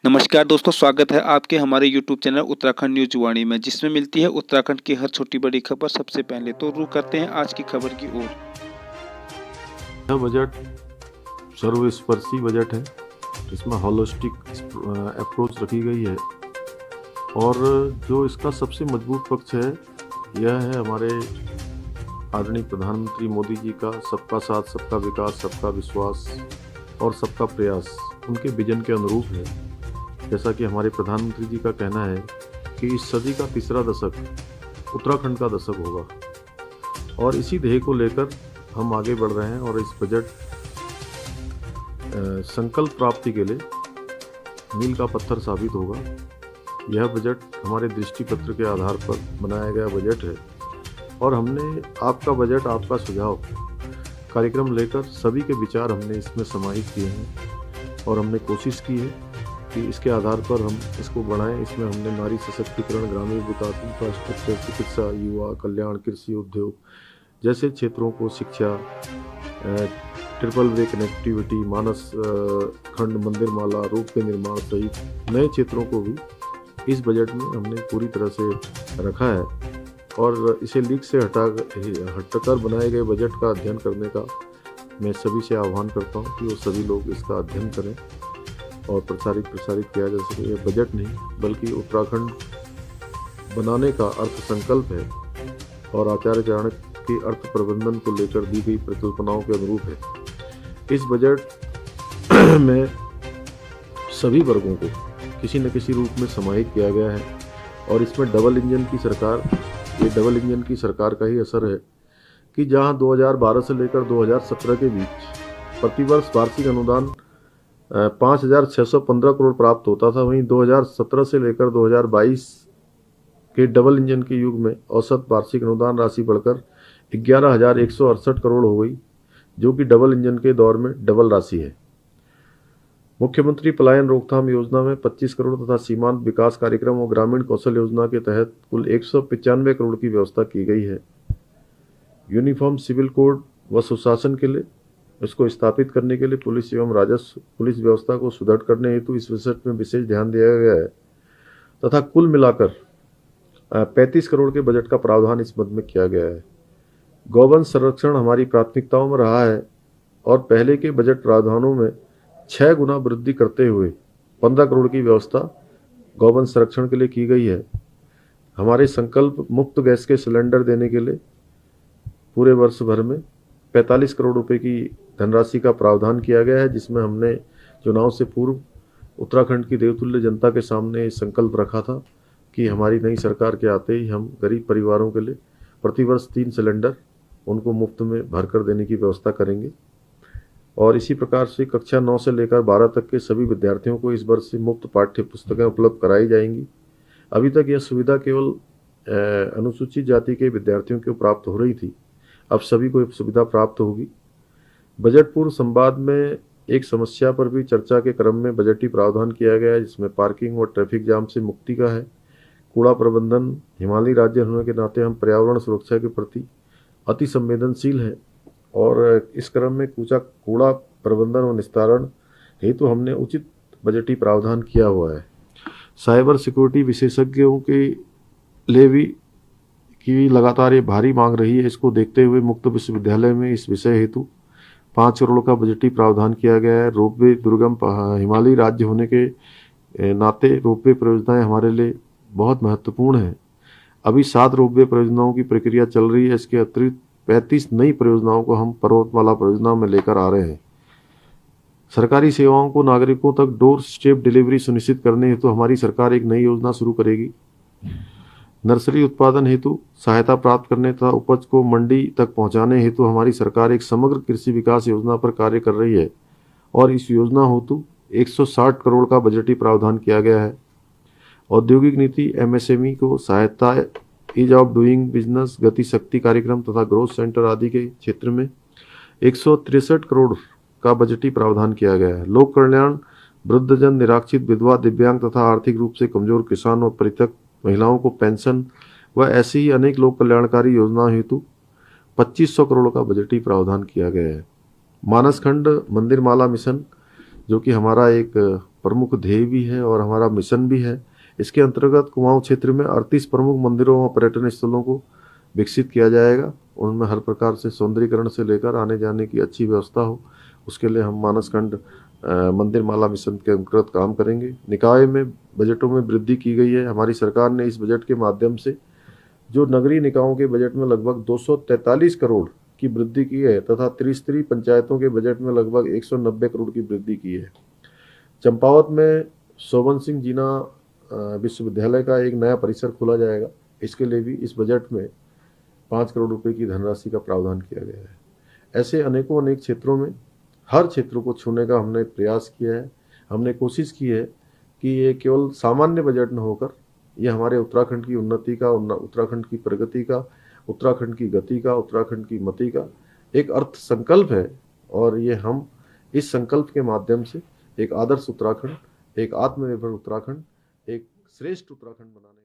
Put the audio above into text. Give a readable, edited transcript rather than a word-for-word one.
नमस्कार दोस्तों, स्वागत है आपके हमारे YouTube चैनल उत्तराखंड न्यूज वाणी में, जिसमें मिलती है उत्तराखंड की हर छोटी बड़ी खबर सबसे पहले। तो रुक करते हैं आज की खबर की ओर। यह बजट सर्वस्पर्शी बजट है। इसमें होलिस्टिक अप्रोच रखी गई है और जो इसका सबसे मजबूत पक्ष है यह है हमारे आदरणीय प्रधानमंत्री मोदी जी का सबका साथ, सबका विकास, सबका विश्वास और सबका प्रयास उनके विजन के अनुरूप है। जैसा कि हमारे प्रधानमंत्री जी का कहना है कि इस सदी का तीसरा दशक उत्तराखंड का दशक होगा और इसी ध्येय को लेकर हम आगे बढ़ रहे हैं और इस बजट संकल्प प्राप्ति के लिए मील का पत्थर साबित होगा। यह बजट हमारे दृष्टिपत्र के आधार पर बनाया गया बजट है और हमने आपका बजट, आपका सुझाव कार्यक्रम लेकर सभी के विचार हमने इसमें समाहित किए हैं और हमने कोशिश की है कि इसके आधार पर हम इसको बढ़ाएं। इसमें हमने नारी सशक्तिकरण, ग्रामीण विकास, इंफ्रास्ट्रक्चर, चिकित्सा, युवा कल्याण, कृषि, उद्योग जैसे क्षेत्रों को, शिक्षा, ट्रिपल वे कनेक्टिविटी, मानस खंड, मंदिर माला, रोपवे निर्माण सहित नए क्षेत्रों को भी इस बजट में हमने पूरी तरह से रखा है और इसे लीक से हटकर बनाए गए बजट का अध्ययन करने का मैं सभी से आह्वान करता हूं कि वो सभी लोग इसका अध्ययन करें और प्रसारित किया जा सके। यह बजट नहीं बल्कि उत्तराखंड बनाने का अर्थ संकल्प है और आचार्य चाणक्य के अर्थ प्रबंधन को लेकर दी गई परिकल्पनाओं के अनुरूप है। इस बजट में सभी वर्गों को किसी न किसी रूप में समाहित किया गया है और इसमें डबल इंजन की सरकार का ही असर है कि जहां 2012 से लेकर 2017 के बीच प्रतिवर्ष वार्षिक अनुदान 5,615 करोड़ प्राप्त होता था, वहीं 2017 से लेकर 2022 के डबल इंजन के युग में औसत वार्षिक अनुदान राशि बढ़कर 11,168 करोड़ हो गई, जो कि डबल इंजन के दौर में डबल राशि है। मुख्यमंत्री पलायन रोकथाम योजना में 25 करोड़ तथा सीमांत विकास कार्यक्रम और ग्रामीण कौशल योजना के तहत कुल 195 करोड़ की व्यवस्था की गई है। यूनिफॉर्म सिविल कोड व सुशासन के लिए इसको स्थापित करने के लिए पुलिस एवं राजस्व पुलिस व्यवस्था को सुदृढ़ करने हेतु इस बजट में विशेष ध्यान दिया गया है तथा कुल मिलाकर 35 करोड़ के बजट का प्रावधान इस मद में किया गया है। गौवंश संरक्षण हमारी प्राथमिकताओं में रहा है और पहले के बजट प्रावधानों में 6 गुना वृद्धि करते हुए 15 करोड़ की व्यवस्था गौवंश संरक्षण के लिए की गई है। हमारे संकल्प मुफ्त गैस के सिलेंडर देने के लिए पूरे वर्ष भर में 45 करोड़ रुपए की धनराशि का प्रावधान किया गया है, जिसमें हमने चुनाव से पूर्व उत्तराखंड की देवतुल्य जनता के सामने संकल्प रखा था कि हमारी नई सरकार के आते ही हम गरीब परिवारों के लिए प्रतिवर्ष 3 सिलेंडर उनको मुफ्त में भरकर देने की व्यवस्था करेंगे और इसी प्रकार से कक्षा 9 से लेकर 12 तक के सभी विद्यार्थियों को इस वर्ष से मुफ्त पाठ्य पुस्तकें उपलब्ध कराई जाएंगी। अभी तक यह सुविधा केवल अनुसूचित जाति के विद्यार्थियों को प्राप्त हो रही थी, अब सभी को सुविधा प्राप्त होगी। बजट पूर्व संवाद में एक समस्या पर भी चर्चा के क्रम में बजटीय प्रावधान किया गया है, जिसमें पार्किंग और ट्रैफिक जाम से मुक्ति का है। कूड़ा प्रबंधन, हिमालयी राज्य होने के नाते हम पर्यावरण सुरक्षा के प्रति अति संवेदनशील हैं और इस क्रम में कूड़ा प्रबंधन और निस्तारण हेतु हमने उचित बजटीय प्रावधान किया हुआ है। साइबर सिक्योरिटी विशेषज्ञों के लिए भी की लगातार ये भारी मांग रही है। इसको देखते हुए मुक्त विश्वविद्यालय में इस विषय हेतु 5 करोड़ का बजटीय प्रावधान किया गया है। रोपवे, दुर्गम हिमालयी राज्य होने के नाते रोपवे परियोजनाएं हमारे लिए बहुत महत्वपूर्ण है। अभी 7 रोपवे परियोजनाओं की प्रक्रिया चल रही है। इसके अतिरिक्त 35 नई परियोजनाओं को हम पर्वतमाला परियोजना में लेकर आ रहे हैं। सरकारी सेवाओं को नागरिकों तक डोर स्टेप डिलीवरी सुनिश्चित करने हेतु हमारी सरकार एक नई योजना शुरू करेगी। नर्सरी उत्पादन हेतु सहायता प्राप्त करने तथा उपज को मंडी तक पहुंचाने हेतु हमारी सरकार एक समग्र कृषि विकास योजना पर कार्य कर रही है और इस योजना हेतु 160 करोड़ का बजटीय प्रावधान किया गया है। औद्योगिक नीति, एमएसएमई को सहायता, ईज ऑफ डूइंग बिजनेस, गति शक्ति कार्यक्रम तथा ग्रोथ सेंटर आदि के क्षेत्र में 163 करोड़ का बजटीय प्रावधान किया गया है। लोक कल्याण, वृद्धजन, निराश्रित, विधवा, दिव्यांग तथा आर्थिक रूप से कमजोर किसान और परित्यक्त महिलाओं को पेंशन व ऐसी ही अनेक लोक कल्याणकारी योजनाओं हेतु 2500 करोड़ का बजटीय प्रावधान किया गया है। मानस खंड मंदिर माला मिशन, जो कि हमारा एक प्रमुख ध्येय भी है और हमारा मिशन भी है। इसके अंतर्गत कुमाऊं क्षेत्र में 38 प्रमुख मंदिरों और पर्यटन स्थलों को विकसित किया जाएगा। उनमें हर प्रकार से सौंदर्यीकरण से लेकर आने जाने की अच्छी व्यवस्था हो, उसके लिए हम मानसखंड मंदिर माला मिशन के अंतर्गत काम करेंगे। निकाय में बजटों में वृद्धि की गई है। हमारी सरकार ने इस बजट के माध्यम से जो नगरीय निकायों के बजट में लगभग 243 करोड़ की वृद्धि की है तथा त्रिस्तरीय पंचायतों के बजट में लगभग 190 करोड़ की वृद्धि की है। चंपावत में शोभन सिंह जीना विश्वविद्यालय का एक नया परिसर खोला जाएगा। इसके लिए भी इस बजट में 5 करोड़ रुपए की धनराशि का प्रावधान किया गया है। ऐसे अनेक क्षेत्रों में हर क्षेत्रों को छूने का हमने प्रयास किया है। हमने कोशिश की है कि ये केवल सामान्य बजट न होकर ये हमारे उत्तराखंड की उन्नति का, उत्तराखंड की प्रगति का, उत्तराखंड की गति का, उत्तराखंड की मति का एक अर्थ संकल्प है। और ये हम इस संकल्प के माध्यम से एक आदर्श उत्तराखंड, एक आत्मनिर्भर उत्तराखंड, एक श्रेष्ठ उत्तराखंड बनाने